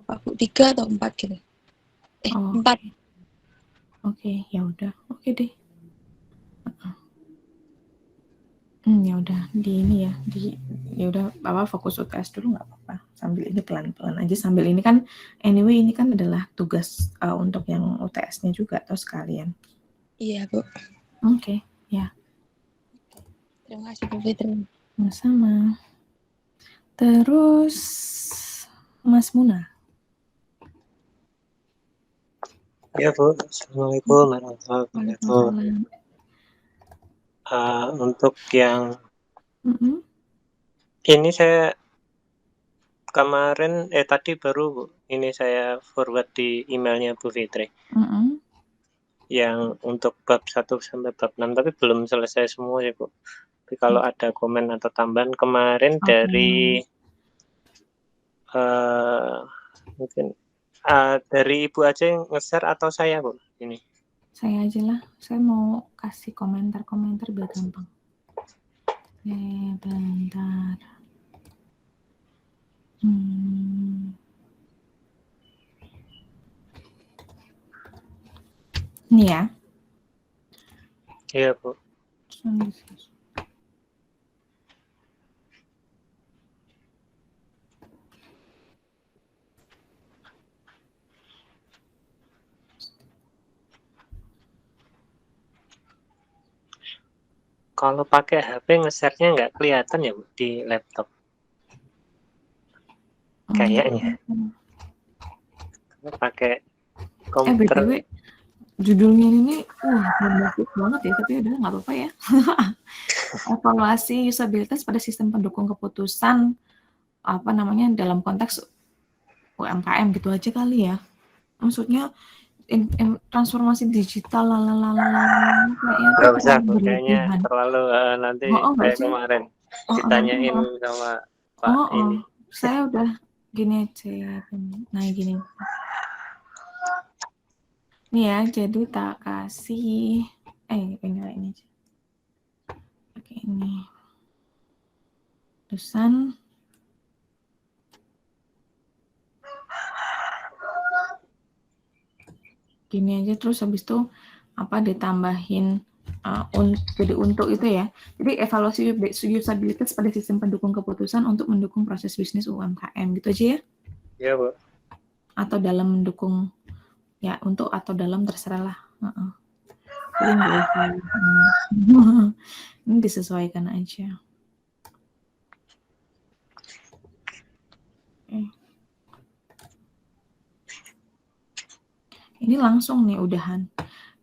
berapa Bu? 3 atau 4 gitu? Oh, 4. Oke, ya udah. Oke deh. Ya udah di ini ya, ya udah Bapak fokus UTS dulu nggak apa-apa. Sambil ini pelan-pelan aja. Sambil ini kan anyway ini kan adalah tugas untuk yang UTS-nya juga atau sekalian. Iya Bu. Oke, ya. Terima kasih Bu Fitri. Sama. Terus Mas Muna. Ya Bu, Assalamualaikum warahmatullahi wabarakatuh. Untuk yang ini saya kemarin tadi baru Bu, ini saya forward di emailnya Bu Fitri. Yang untuk bab 1 sampai bab 6 tapi belum selesai semua ya Bu. Tapi kalau ada komen atau tambahan kemarin dari mungkin dari Ibu aja yang nge-share atau saya Bu ini? Saya aja lah, saya mau kasih komentar-komentar biar gampang. Bentar. Ini ya. Iya Bu. Kalau pakai HP nge-share-nya nggak kelihatan ya Bu di laptop? Kayaknya. Kalau pakai komputer. BTW, judulnya ini bagus banget ya, tapi udah nggak apa-apa ya. Evaluasi usabilitas pada sistem pendukung keputusan dalam konteks UMKM gitu aja kali ya. Maksudnya transformasi digital kayaknya Nggak usah Bu, kayaknya terlalu nanti kayak kemarin ditanyain sama Pak ini. Saya udah gini aja. Nah gini. Nih ya, jadi tak kasih ini aja. Oke, ini. Terusan gini aja, terus habis itu ditambahin jadi untuk itu ya. Jadi evaluasi usabilitas pada sistem pendukung keputusan untuk mendukung proses bisnis UMKM gitu aja ya. Iya Bu. Atau dalam mendukung ya, untuk atau dalam terserah lah. Ini disesuaikan aja. Ini langsung nih udahan.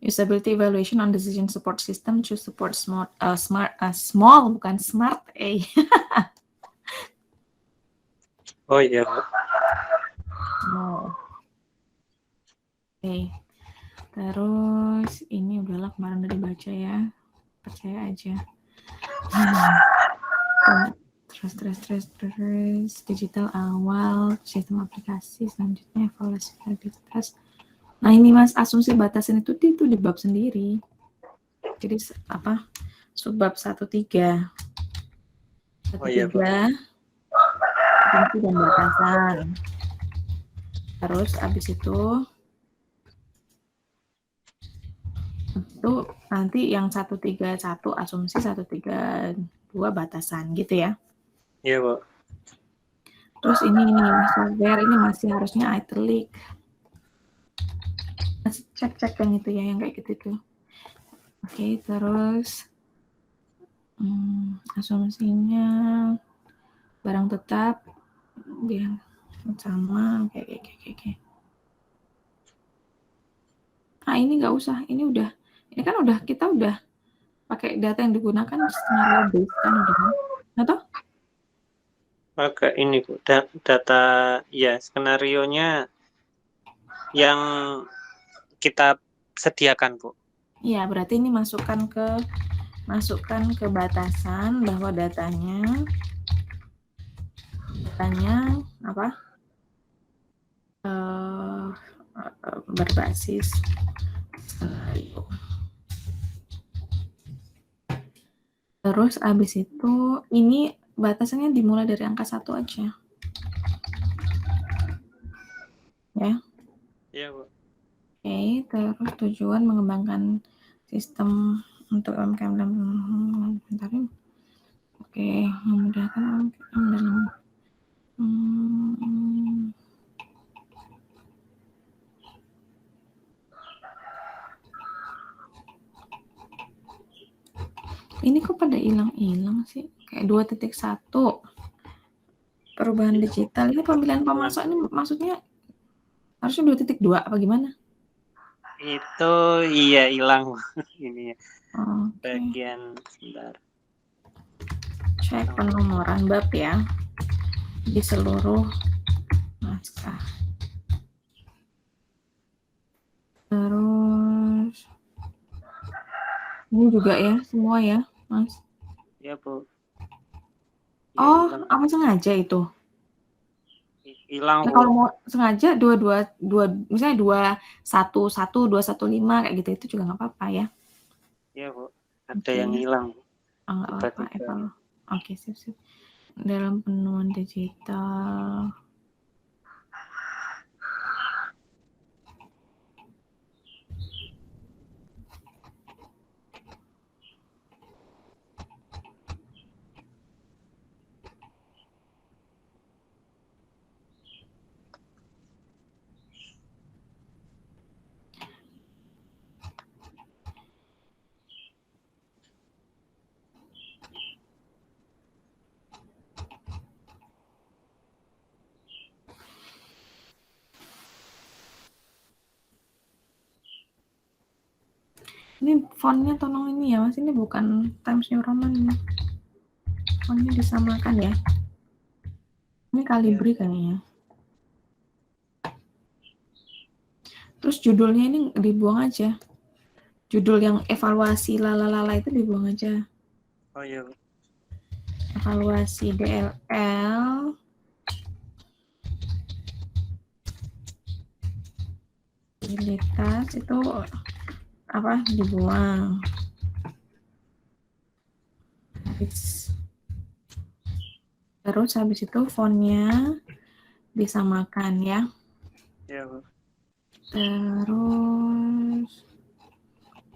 Usability evaluation on decision support system to support small bukan smart Oh iya Bu. Terus ini udahlah kemarin udah dibaca ya, percaya aja. Terus digital awal, sistem aplikasi, selanjutnya evaluasi stabilitas. Nah ini Mas, asumsi batasan itu di bab sendiri. Jadi subbab 1.3. 1.3 asumsi dan batasan. Terus abis itu nanti yang 1.3.1 asumsi, 1.3.2 batasan gitu ya. Iya Bu. Terus ini software ini masih harusnya italic. Masih cek yang itu ya, yang kayak gitu tuh. Oke, terus asumsinya barang tetap dia sama kayak. Ini nggak usah, ini kan kita udah pakai data yang digunakan skenario based kan udah, atau? Pakai ini Bu, data ya skenarionya yang kita sediakan Bu. Iya, berarti ini masukkan ke batasan bahwa datanya berbasis skenario. Terus abis itu ini batasannya dimulai dari angka 1 aja. Iya, Bu. Oke, terus tujuan mengembangkan sistem untuk UMKM dan bentar ya. Oke, memudahkan UMKM dalam ini kok pada hilang-hilang sih? Kayak 2.1 perubahan digital. Ini pemilihan pemasok ini maksudnya harusnya 2.2 apa gimana? Itu iya hilang ini Oke. bagian sebentar. Cek penomoran bab ya di seluruh naskah. Terus ini juga ya semua ya, Mas. Iya, Bu. Ya, Oh, hilang. apa sengaja itu? Hilang, Ya, Bu. kalau mau sengaja misalnya 211 215 kayak gitu itu juga nggak apa-apa ya. Iya, Bu. Ada Oke. yang hilang. Nggak apa-apa. Tiba-tiba. Oke, sip. Dalam penemuan digital. Ini fontnya tolong ini ya, Mas. Ini bukan Times New Roman ini. Fontnya disamakan ya. Ini Calibri kayaknya. Terus judulnya ini dibuang aja. Judul yang evaluasi lalalala itu dibuang aja. Oh iya, Bu. Evaluasi DLL. Mobilitas itu apa dibuang. Terus habis itu fontnya disamakan ya. Iya, Bu. Terus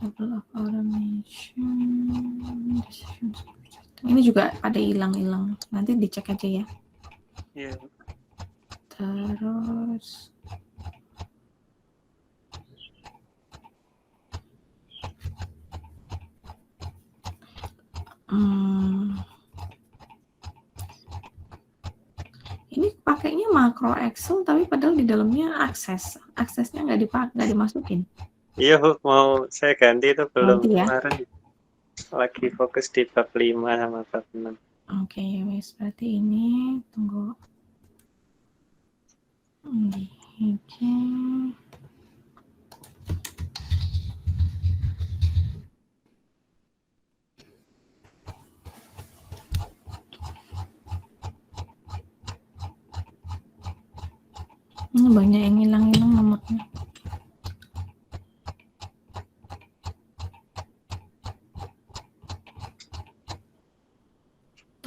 level of automation. Ini juga ada hilang-hilang. Nanti dicek aja ya. Iya, Bu. Terus ini pakainya makro Excel tapi padahal di dalamnya aksesnya nggak dimasukin. Iya, Bu. Mau saya ganti itu belum Ganti ya. kemarin. Lagi fokus di bab 5 sama bab 6. Oke, wes berarti ini tunggu. Oke. Ini banyak yang hilang-hilang nomornya.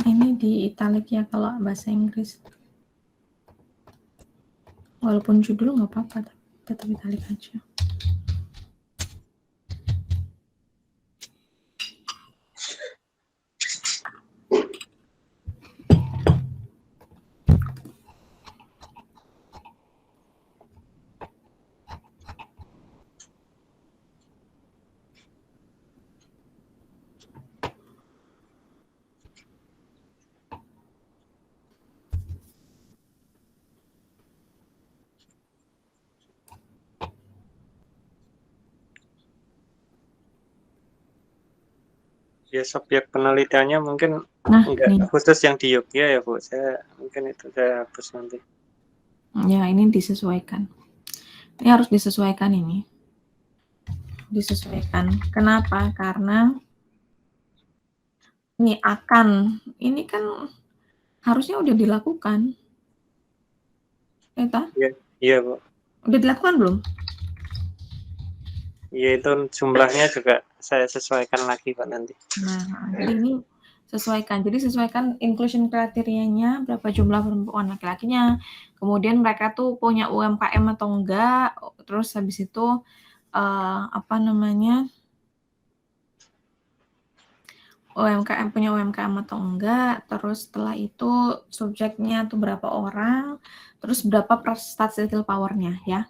Ini di italic ya kalau bahasa Inggris. Walaupun judul nggak apa-apa, tetap italic aja. Ya, subjek penelitiannya mungkin enggak nih. khusus yang di Yogyakarta ya, Bu. Saya mungkin itu saya hapus nanti. Ya, ini disesuaikan. Ini harus disesuaikan ini. Disesuaikan. Kenapa? Karena ini ini kan harusnya udah dilakukan. Iya, Bu. Udah dilakukan belum? Iya, itu jumlahnya juga saya sesuaikan lagi, Pak, nanti. Nah, jadi ini Sesuaikan. Jadi sesuaikan inclusion kriterianya, berapa jumlah perempuan laki-lakinya, kemudian mereka tuh punya UMKM atau enggak, terus habis itu apa namanya, punya UMKM atau enggak, terus setelah itu subjeknya tuh berapa orang, terus berapa statistical power-nya ya.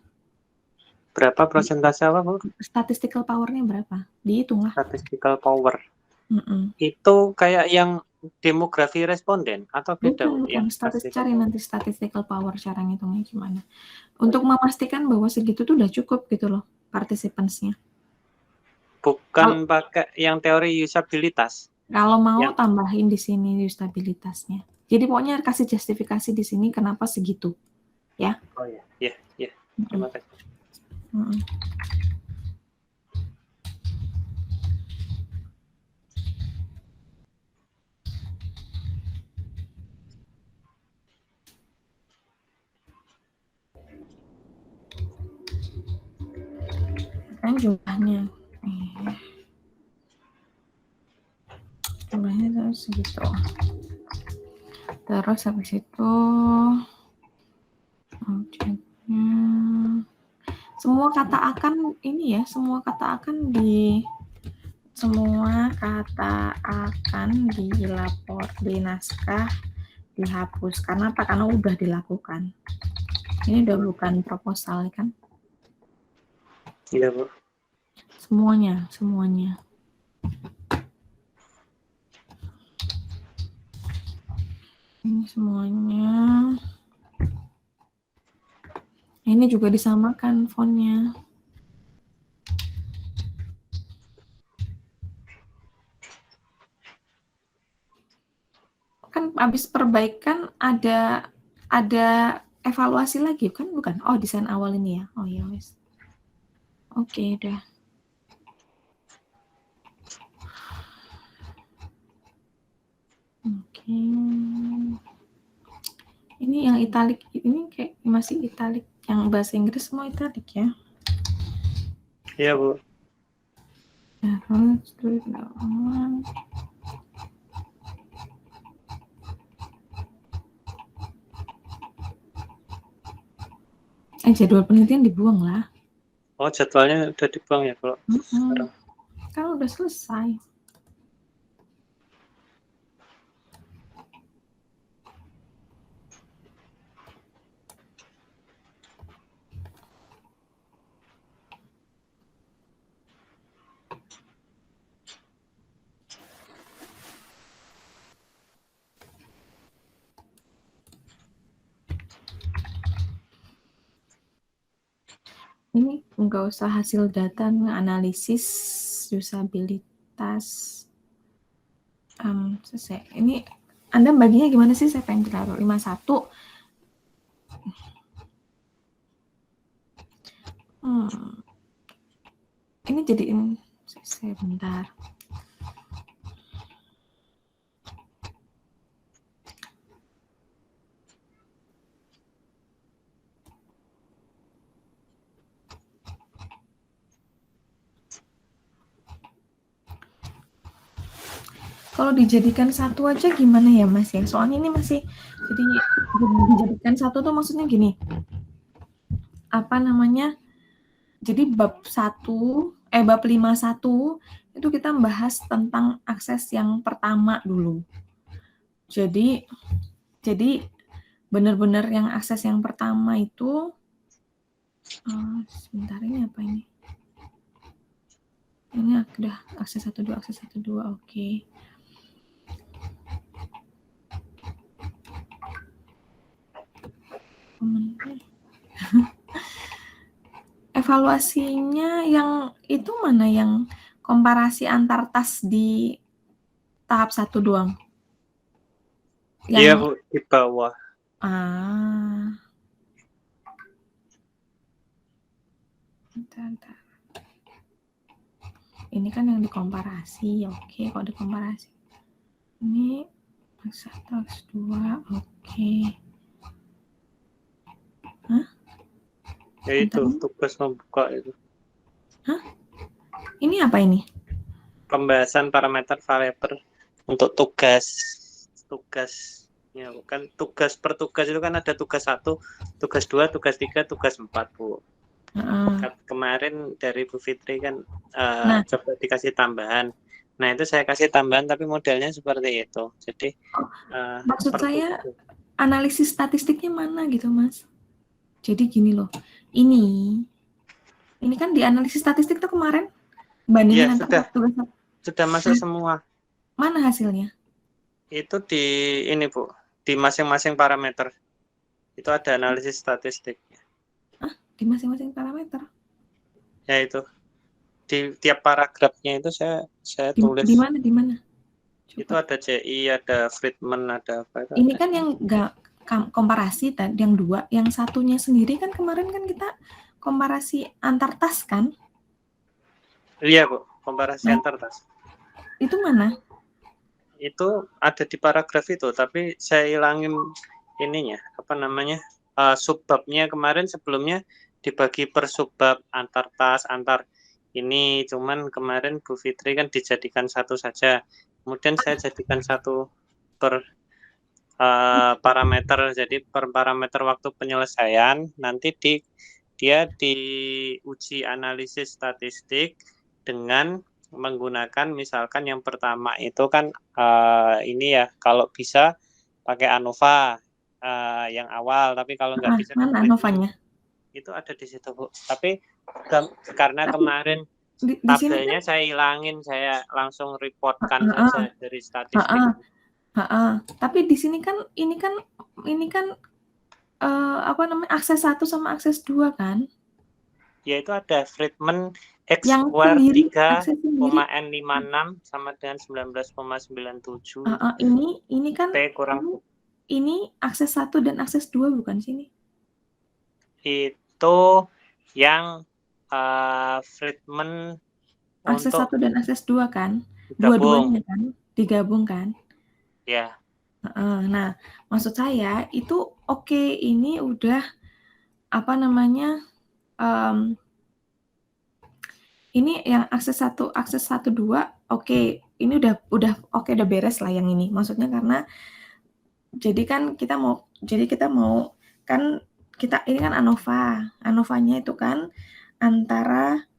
Berapa persentase apa, Bu? Statistical power-nya berapa? Dihitung lah. Statistical power. Mm-mm. Itu kayak yang demografi responden atau beda, Bu? Bukan. Yang statistical Cari power. nanti statistical power cara ngitungnya gimana. Untuk memastikan bahwa segitu tuh udah cukup gitu loh participants-nya. Bukan pakai yang teori usabilitas. Kalau mau Yang- tambahin di sini usabilitasnya. Jadi pokoknya kasih justifikasi di sini kenapa segitu. Ya. Oh ya, ya. Terima kasih. Kan jumlahnya. Jumlahnya terus segitu. Terus habis itu objeknya semua kata akan ini ya, semua kata akan dilapor di naskah dihapus. Karena apa? Karena udah dilakukan. Ini udah bukan proposal kan? Iya, Bu. Semuanya. Ini semuanya. Ini juga disamakan fontnya. Kan habis perbaikan ada evaluasi lagi kan, bukan? Oh, desain awal ini ya. Oh ya wes. Oke, udah. Oke. Ini yang italik, ini kayak masih italik. Yang bahasa Inggris semua italik ya. Iya, Bu. Jadwal penelitian dibuang lah. Oh, jadwalnya udah dibuang ya kalau sekarang. Kan udah selesai. Ini nggak usah hasil data, analisis usabilitas. Selesai. Ini Anda baginya gimana sih? Saya pengen taruh 51. Ini jadiin sebentar. Kalau dijadikan satu aja gimana ya Mas ya? Soalnya ini masih jadi dijadikan satu tuh maksudnya gini. Apa namanya? Jadi bab 51 itu kita bahas tentang akses yang pertama dulu. Jadi benar-benar yang akses yang pertama itu sebentar, ini apa ini? Ini udah akses 1 2 oke. Evaluasinya yang itu mana, yang komparasi antar tas di tahap 1 doang? Iya, Bu, di bawah. Bentar. Ini kan yang dikomparasi, oke. Kalau dikomparasi ini tas 2, oke. Hah? Ya itu tugas membuka itu. Hah? Ini apa ini? Pembahasan parameter variabel untuk tugasnya kan tugas per tugas itu kan ada tugas 1, tugas 2, tugas 3, tugas 4 Bu. Kemarin dari Bu Fitri kan coba dikasih tambahan. Nah itu saya kasih tambahan tapi modelnya seperti itu. Jadi maksud saya analisis statistiknya mana gitu Mas? Jadi gini loh, ini kan di analisis statistik tuh kemarin bandingin antara tugas sudah masuk semua. Mana hasilnya? Itu di ini Bu, di masing-masing parameter. Itu ada analisis statistik. Di masing-masing parameter? Ya itu. Di tiap paragrafnya itu saya tulis. Di mana? Coba. Itu ada CI, ada Friedman, ada apa itu. Ini ada. Kan yang enggak komparasi tadi yang 2, yang satunya sendiri kan kemarin kan kita komparasi antar tas kan? Iya Bu, komparasi antar tas. Itu mana? Itu ada di paragraf itu, tapi saya hilangin ininya, apa namanya, subbabnya kemarin sebelumnya dibagi per subbab antar tas, antar ini, cuman kemarin Bu Fitri kan dijadikan satu saja, kemudian saya jadikan satu per parameter, jadi per parameter waktu penyelesaian, nanti dia diuji analisis statistik dengan menggunakan misalkan yang pertama itu kan ini ya, kalau bisa pakai ANOVA yang awal, tapi kalau nggak bisa mana ANOVA-nya? Itu ada di situ Bu, tapi karena kemarin tabelnya kan saya hilangin, saya langsung reportkan saja dari statistik. Tapi di sini kan ini kan apa namanya, akses 1 sama akses 2 kan? Ya itu ada Friedman X yang square sendiri, 3,N56 sama dengan 19,97. Ini kan P kurang ini akses 1 dan akses 2 bukan sini? Itu yang Friedman akses untuk 1 dan akses 2 kan? Dua-duanya kan? Digabung kan? Ya. Nah, maksud saya itu oke, ini udah apa namanya, ini yang akses 1, akses 1, 2, oke, ini udah oke, udah beres lah yang ini. Maksudnya karena jadi kita mau kan kita ini kan ANOVA. ANOVA-nya itu kan antara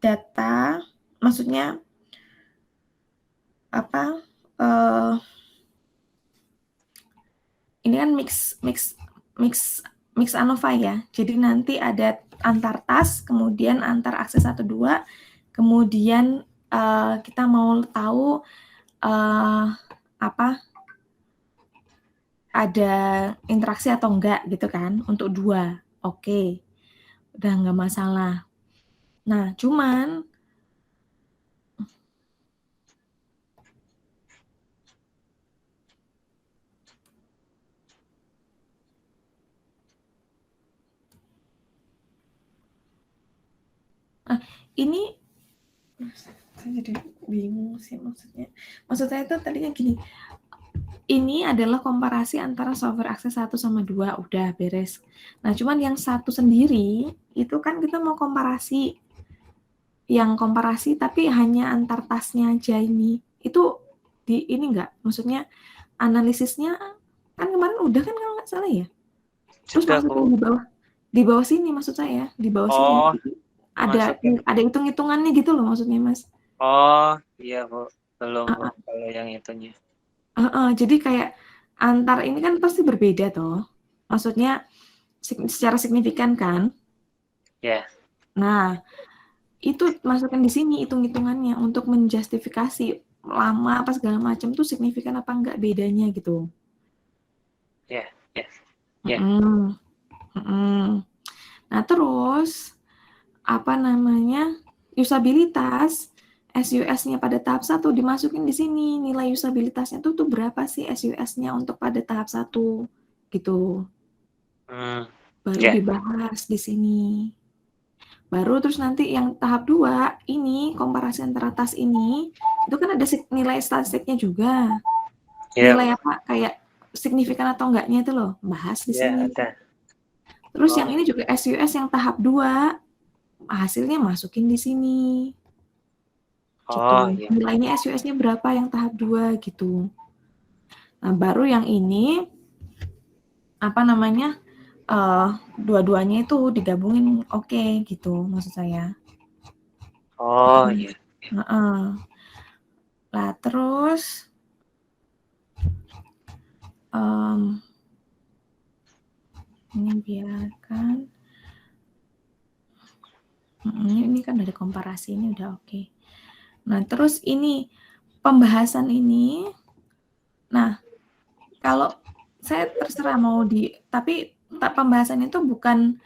data, maksudnya apa? Ini kan mix ANOVA ya. Jadi nanti ada antar tas, kemudian antar akses 1, 2, kemudian kita mau tahu apa, ada interaksi atau enggak gitu kan, untuk 2. Oke, udah nggak masalah. Nah, cuman ini saya jadi bingung sih maksudnya. Maksud saya itu tadinya gini, ini adalah komparasi antara software akses 1 sama 2, udah beres. Nah, cuman yang 1 sendiri, itu kan kita mau komparasi. Yang komparasi tapi hanya antar tasnya aja ini. Itu ini enggak? Maksudnya analisisnya kan kemarin udah kan kalau nggak salah ya? Terus maksudnya di bawah sini maksud saya, di bawah sini. Ada hitung-hitungannya gitu loh maksudnya, Mas. Oh, iya, Bu. Belum, Bu, kalau yang itunya. Jadi kayak antar ini kan pasti berbeda toh. Maksudnya secara signifikan kan? Ya. Yeah. Nah, itu masukkan di sini hitung-hitungannya untuk menjustifikasi lama apa segala macam tuh signifikan apa enggak bedanya gitu. Ya, ya. Nah, terus apa namanya? Usabilitas SUS-nya pada tahap 1 dimasukin di sini. Nilai usabilitasnya tuh berapa sih SUS-nya untuk pada tahap 1 gitu. Baru dibahas di sini. Baru terus nanti yang tahap 2 ini komparasi antara tas ini itu kan ada nilai statistiknya juga. Nilai apa kayak signifikan atau enggaknya itu loh, bahas di sini. Ada. Terus yang ini juga SUS yang tahap 2 hasilnya masukin di sini. gitu. Oh iya. Nilainya SUS-nya berapa yang tahap 2 gitu. Nah, baru yang ini apa namanya? Dua-duanya itu digabungin oke gitu maksud saya. Oh iya. Heeh. Lah terus ini biarkan. Ini kan dari komparasi ini udah oke. Nah, terus ini pembahasan ini. Nah, kalau saya terserah mau tapi pembahasan itu bukan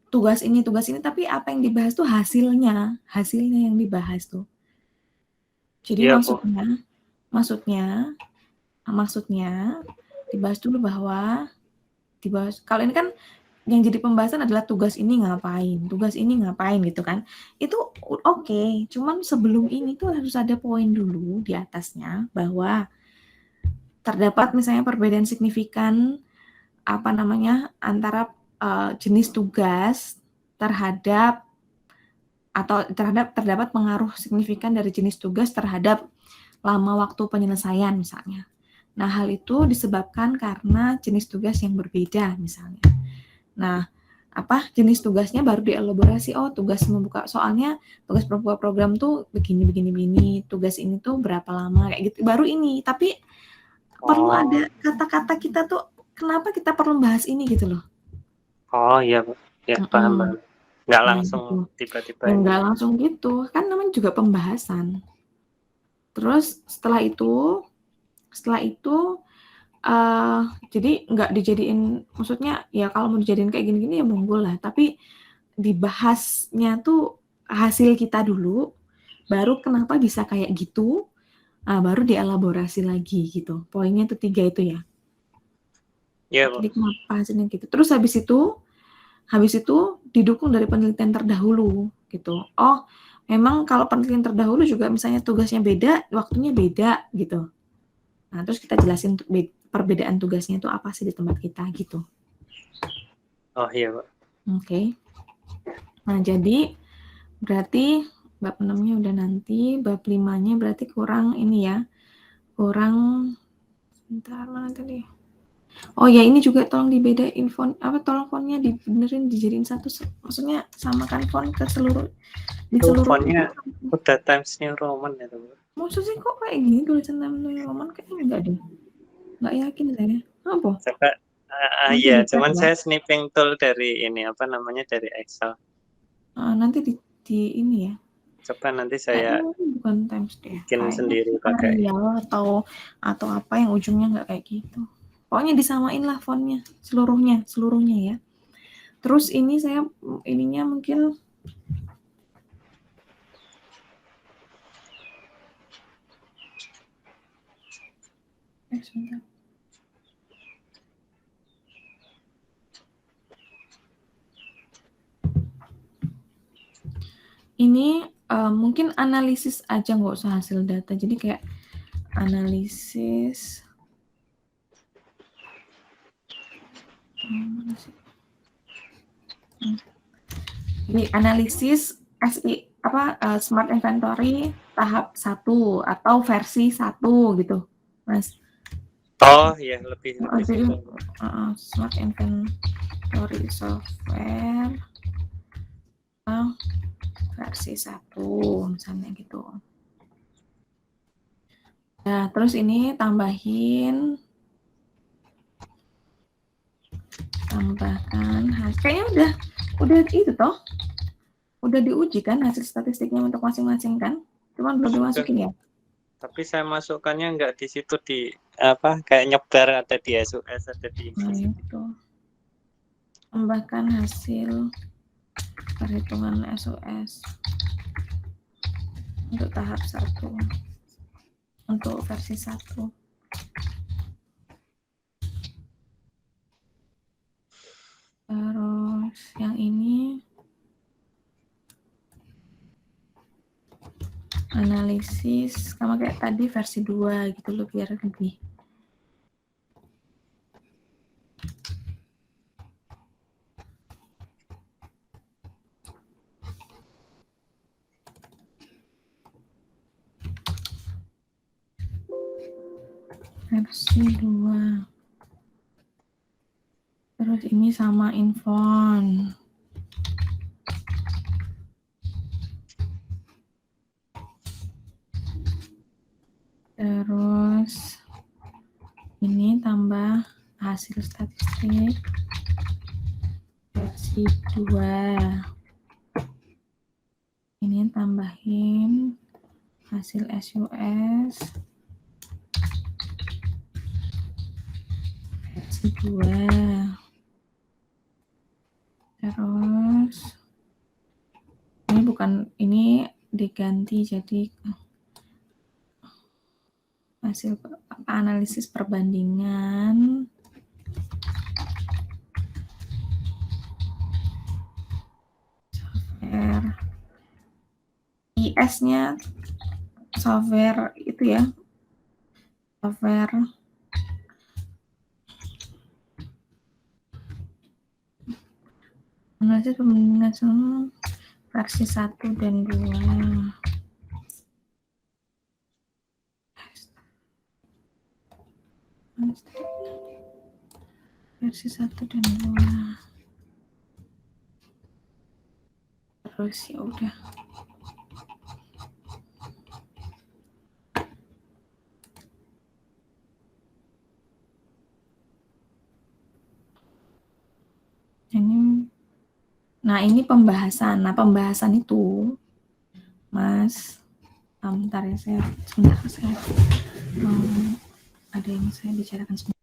tugas ini, tapi apa yang dibahas tuh hasilnya yang dibahas tuh. Jadi Iya, Bu. maksudnya dibahas dulu bahwa kalau ini kan yang jadi pembahasan adalah tugas ini ngapain gitu kan. Itu oke, cuman sebelum ini tuh harus ada poin dulu di atasnya bahwa terdapat misalnya perbedaan signifikan antara jenis tugas terhadap terdapat pengaruh signifikan dari jenis tugas terhadap lama waktu penyelesaian misalnya. Nah, hal itu disebabkan karena jenis tugas yang berbeda misalnya. Nah, jenis tugasnya baru dielaborasi. Oh, tugas membuka soalnya tugas pembuka program tuh begini. Tugas ini tuh berapa lama kayak gitu. Baru ini, tapi perlu ada kata-kata kita tuh kenapa kita perlu bahas ini gitu loh. Oh iya, Bu. Ya, paham. Nggak langsung gitu. tiba-tiba ini. Nggak langsung gitu, kan namanya juga pembahasan. Terus setelah itu jadi nggak dijadiin, maksudnya ya kalau mau dijadiin kayak gini-gini ya monggo lah, tapi dibahasnya tuh hasil kita dulu, baru kenapa bisa kayak gitu, baru dielaborasi lagi gitu. Poinnya tuh 3 itu ya. Iya, Bu. Jadi kenapa hasilnya gitu. Terus habis itu didukung dari penelitian terdahulu gitu. Oh, memang kalau penelitian terdahulu juga misalnya tugasnya beda, waktunya beda gitu. Nah, terus kita jelasin perbedaan tugasnya itu apa sih di tempat kita gitu. Oh iya, Pak. Oke. Nah, jadi berarti bab 6-nya udah nanti, bab 5-nya berarti kurang ini ya. Sebentar mana tadi? Oh ya, ini juga tolong dibedain tolong fontnya dibenerin dijadiin satu, maksudnya samakan font ke seluruh Fontnya udah Times New Roman ya, Bu. Maksudnya kok kayak gini tulisan Times New Roman, kayaknya enggak deh. Enggak yakin saya. Apa? Coba iya, cuman saya snipping tool dari ini dari Excel. Nanti di ini ya. Coba nanti saya bukan Times deh. bikin sendiri pakai Arial atau apa yang ujungnya enggak kayak gitu. Pokoknya disamain lah fontnya seluruhnya ya. Terus ini saya ininya mungkin sebentar. Ini mungkin analisis aja, nggak usah hasil data. Jadi kayak analisis ini analisis Smart Inventory tahap 1 atau versi 1 gitu, Mas. Oh iya, lebih jadi Smart Inventory software versi 1 misalnya gitu. Nah, terus ini tambahkan kayaknya udah itu toh, udah diuji kan hasil statistiknya untuk masing-masing kan, cuman belum dimasukin ya. Tapi saya masukkannya nggak di situ, di kayak nyebar, ada di SUS, ada di itu tambahkan hasil perhitungan SOS untuk tahap 1 untuk versi 1. Terus yang ini analisis sama kayak tadi versi 2 gitu loh, biar lebih versi 2. Terus ini sama infon. Terus ini tambah hasil statistik versi 2. Ini tambahin hasil SUS versi 2. Terus ini diganti jadi hasil analisis perbandingan software IS-nya software itu ya, software analisis perbandingan versi 1 dan 2. Versi 1 dan 2. Terus ya udah. Ini pembahasan. Nah, pembahasan itu, Mas, bentar ya, saya ada yang saya bicarakan sebentar.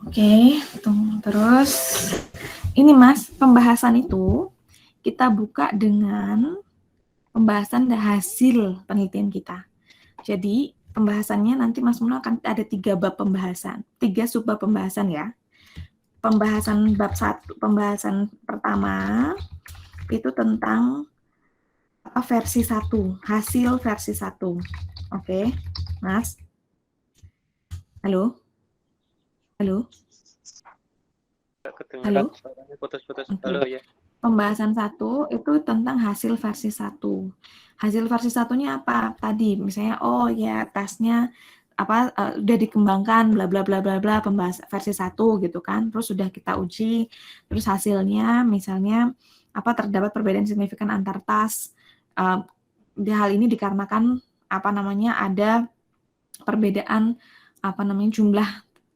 Oke, terus ini Mas, pembahasan itu kita buka dengan pembahasan hasil penelitian kita. Jadi pembahasannya nanti Mas Muno akan ada 3 bab pembahasan, 3 subbab pembahasan ya. Pembahasan bab 1, pembahasan pertama itu tentang versi 1, hasil versi 1. Oke, Mas. Halo? Halo? Halo? Putus-putus. Okay. Halo ya. Pembahasan 1 itu tentang hasil versi 1. Hasil versi 1-nya apa? Tadi misalnya tasnya udah dikembangkan bla bla bla bla bla, pembahas versi 1 gitu kan. Terus sudah kita uji, terus hasilnya misalnya terdapat perbedaan signifikan antar tas. Hal ini dikarenakan ada perbedaan jumlah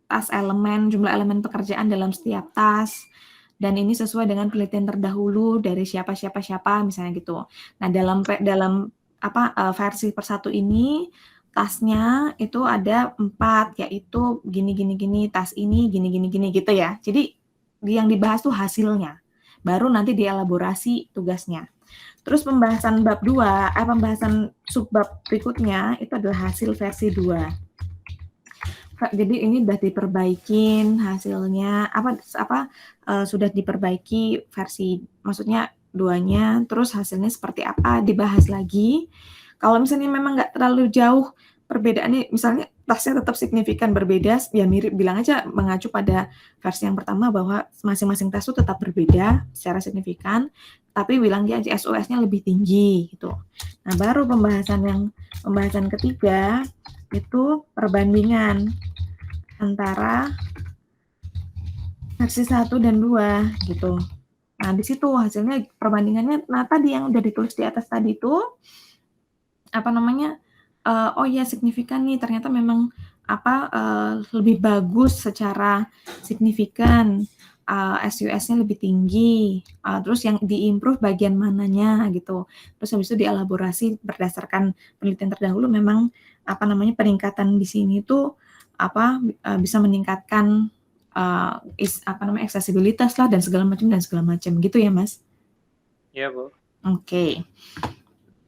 tas elemen, jumlah elemen pekerjaan dalam setiap tas, dan ini sesuai dengan penelitian terdahulu dari siapa misalnya gitu. Nah, dalam versi per 1 ini tasnya itu ada 4, yaitu gini, tas ini gini gitu ya. Jadi yang dibahas tuh hasilnya, baru nanti dielaborasi tugasnya. Terus pembahasan bab 2, pembahasan subbab berikutnya itu adalah hasil versi 2. Jadi ini sudah diperbaikin hasilnya, sudah diperbaiki versi, maksudnya 2-nya, terus hasilnya seperti apa, dibahas lagi. Kalau misalnya memang nggak terlalu jauh perbedaannya, misalnya tasnya tetap signifikan berbeda, ya mirip, bilang aja mengacu pada versi yang pertama bahwa masing-masing tas itu tetap berbeda secara signifikan, tapi bilang dia SOS-nya lebih tinggi gitu. Nah, baru pembahasan ketiga itu perbandingan antara versi 1 dan 2 gitu. Nah, di situ hasilnya perbandingannya, nah tadi yang udah ditulis di atas tadi itu signifikan nih, ternyata memang lebih bagus secara signifikan, SUS-nya lebih tinggi, terus yang diimprove bagian mananya gitu. Terus habis itu dielaborasi berdasarkan penelitian terdahulu, memang peningkatan di sini tuh bisa meningkatkan aksesibilitas lah dan segala macam gitu ya, Mas? Iya, Bu.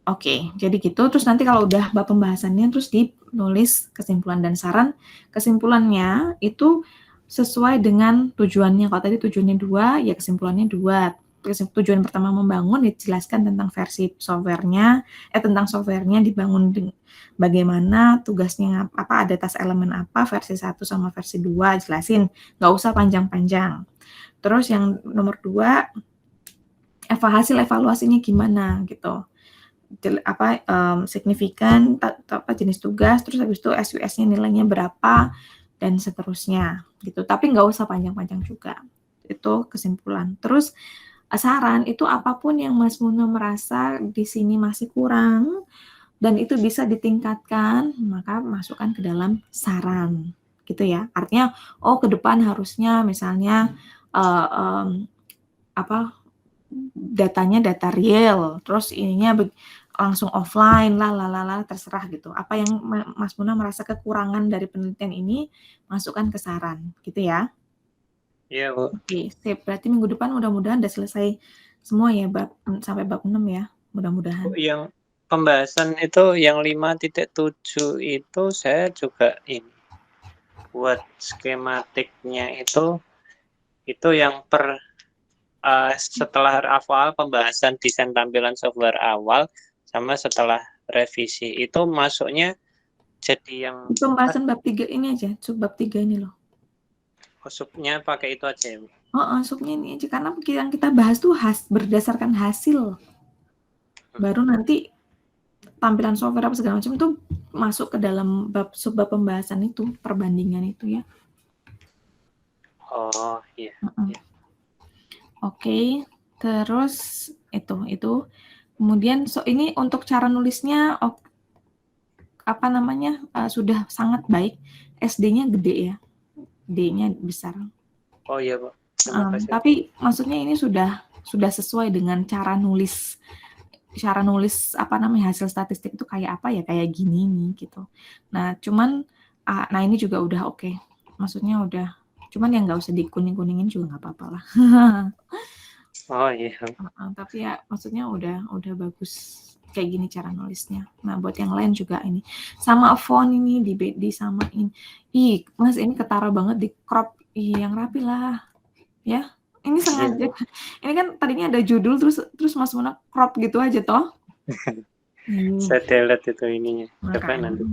Oke, jadi gitu. Terus nanti kalau udah bab pembahasannya, terus ditulis kesimpulan dan saran. Kesimpulannya itu sesuai dengan tujuannya. Kalau tadi tujuannya 2, ya kesimpulannya 2. tujuan pertama membangun dijelaskan tentang versi softwarenya, tentang softwarenya dibangun bagaimana tugasnya apa, ada tas elemen apa, versi 1 sama versi 2 jelasin, nggak usah panjang-panjang. Terus yang nomor 2, hasil evaluasinya gimana gitu. Signifikan apa jenis tugas, terus habis itu SUS-nya nilainya berapa dan seterusnya gitu. Tapi nggak usah panjang-panjang juga. Itu kesimpulan. Terus saran itu apapun yang Mas Muna merasa di sini masih kurang dan itu bisa ditingkatkan, maka masukkan ke dalam saran gitu ya. Artinya ke depan harusnya misalnya datanya data real, terus ininya langsung offline terserah gitu. Apa yang Mas Muna merasa kekurangan dari penelitian ini, masukkan ke saran, gitu ya. Iya, Bu. Oke, sip. Berarti minggu depan mudah-mudahan udah selesai semua ya, sampai bab 6 ya, mudah-mudahan. Yang pembahasan itu yang 5.7 itu saya juga ini buat skematiknya itu yang setelah awal pembahasan desain tampilan software awal sama setelah revisi itu masuknya jadi yang pembahasan bab 3 ini aja, bab 3 ini loh. subnya pakai itu aja ya, Bu? Subnya ini aja, karena yang kita bahas tuh berdasarkan hasil. Baru nanti tampilan software apa segala macam itu masuk ke dalam subbab pembahasan itu, perbandingan itu ya. Oh iya. Oke, terus itu. Kemudian ini untuk cara nulisnya sudah sangat baik. SD-nya gede ya, D-nya besar. Oh iya, Pak. Tapi maksudnya ini sudah sesuai dengan cara nulis hasil statistik itu kayak apa ya, kayak gini nih gitu. Nah cuman ini juga udah oke. Maksudnya udah, cuman yang nggak usah dikuning-kuningin juga nggak apa-apa lah. Oh iya. Tapi ya maksudnya udah bagus kayak gini cara nulisnya. Nah buat yang lain juga ini sama font ini disamain. Mas ini ketara banget di crop, yang rapi lah ya. Ini sengaja. Ini kan tadinya ada judul terus Mas Muna crop gitu aja toh. Saya delete itu ininya. Coba nanti.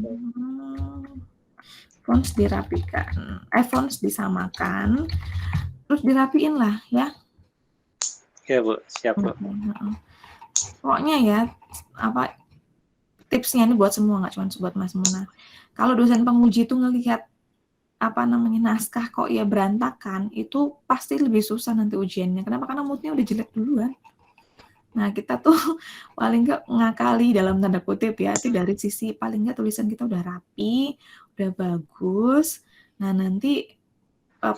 Fonts dirapikan. Fonts disamakan. Terus dirapiin lah ya. Ya, Bu. Siap, Bu. Pokoknya ya, tipsnya ini buat semua, nggak cuma buat Mas Muna. Kalau dosen penguji itu ngelihat naskah kok ya berantakan, itu pasti lebih susah nanti ujiannya. Kenapa? Karena moodnya udah jelek duluan. Nah, kita tuh paling nggak ngakali dalam tanda kutip ya, itu dari sisi paling nggak tulisan kita udah rapi, udah bagus. Nah, nanti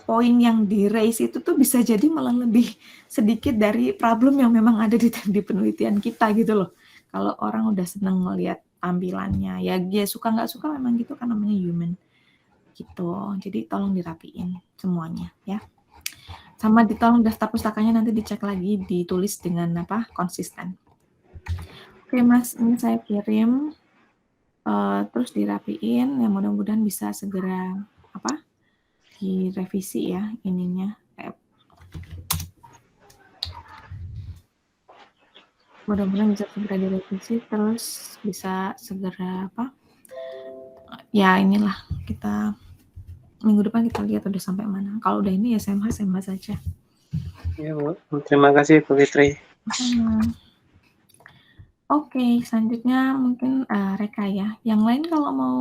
poin yang di raise itu tuh bisa jadi malah lebih sedikit dari problem yang memang ada di penelitian kita gitu loh. Kalau orang udah seneng ngelihat tampilannya, ya dia suka nggak suka memang gitu kan, namanya human. Gitu. Jadi tolong dirapiin semuanya ya. Sama tolong daftar pustakanya nanti dicek lagi, ditulis dengan konsisten. Oke Mas, ini saya kirim, terus dirapiin, ya mudah-mudahan bisa segera direvisi ya ininya. Mudah-mudahan bisa segera direvisi, terus bisa segera ya inilah, kita minggu depan kita lihat udah sampai mana. Kalau udah ini ya saya bahas saja. Ya, Bu. Terima kasih, Bu Fitri. Oke, selanjutnya mungkin Reka ya. Yang lain kalau mau